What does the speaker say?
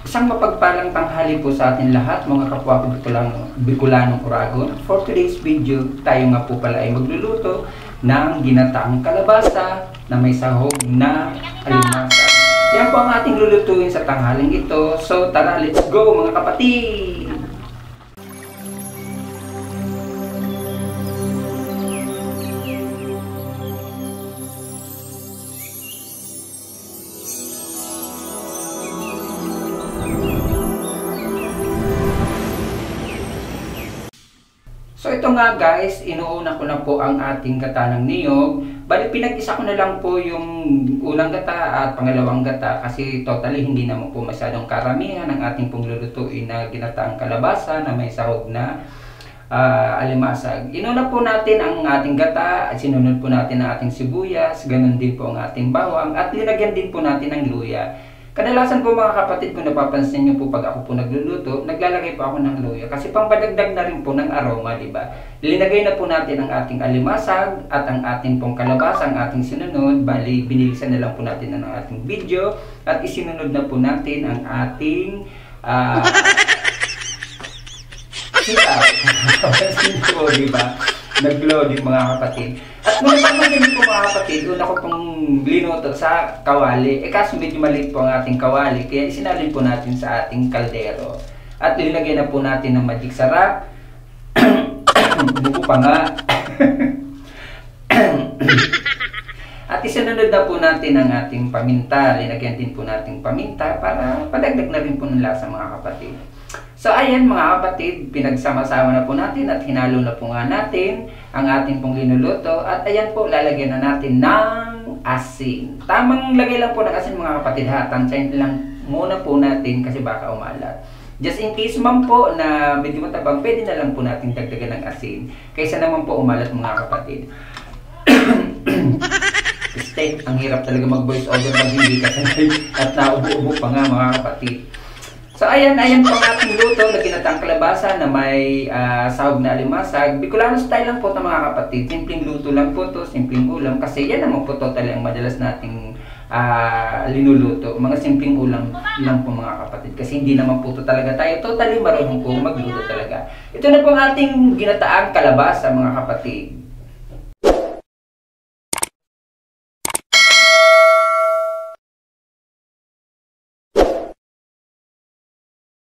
Isang mapagpalang tanghali po sa atin lahat mga kapwa ko Bicolanong Uragon. For today's video, tayo nga po pala ay magluluto ng ginataang kalabasa na may sahog na alimasa. Yan po ang ating lulutuin sa tanghaling ito. So tara, let's go mga kapatid! So ito nga guys, inuuna ko na po ang ating gata ng niyog. Bali pinag-isa ko na lang po yung unang gata at pangalawang gata kasi totally hindi naman po masyadong karamihan ang ating pong lulutuin na ginataang kalabasa na may sahog na alimasag. Inuna po natin ang ating gata, sinunod po natin ang ating sibuyas, ganun din po ang ating bawang at linagyan din po natin ng luya. Kadalasan po mga kapatid, kung napapansin niyo po pag ako po nagluluto, naglalagay po ako ng luya kasi pampadagdag na rin po ng aroma, di ba? Linagay na po natin ang ating alimasag at ang ating pong kalabasa, ang ating sinunod. Bali, binilisan na lang po natin ang ating video at isinunod na po natin ang ating sitaw. Napapansin po, di ba? Nag-loading mga kapatid. At nung napapansin po mga kapatid, una ko pong linuto sa kawali. Kaso medyo maliit po ang ating kawali, kaya isinalin po natin sa ating kaldero. At linagyan na po natin ng magic sarap. Buko pa nga. At isinunod na po natin ang ating paminta. Linagyan din po natin paminta para padagdag na rin po ng lasa mga kapatid. So ayan mga kapatid, pinagsama-sama na po natin at hinalo na po nga natin ang ating pong linuluto. At ayan po, lalagyan na natin ng asin. Tamang lagay lang po ng asin mga kapatid ha. Tansyahin lang muna po natin kasi baka umalat. Just in case man po na medyo matabang, pwede na lang po natin dagdagan ng asin. Kaysa naman po umalat mga kapatid. Steak, ang hirap talaga mag-voice over pag hindi kasanay at naubo-ubo pa nga mga kapatid. So ayan po ang ating luto na ginataang kalabasa na may sahog na alimasag. Bicolano style lang po ito mga kapatid. Simpleng luto lang po ito, simpleng ulam. Kasi yan naman po totally ang madalas nating linuluto. Mga simpleng ulam lang po mga kapatid. Kasi hindi naman po ito talaga tayo totally marunong po magluto talaga. Ito na po ang ating ginataang kalabasa mga kapatid.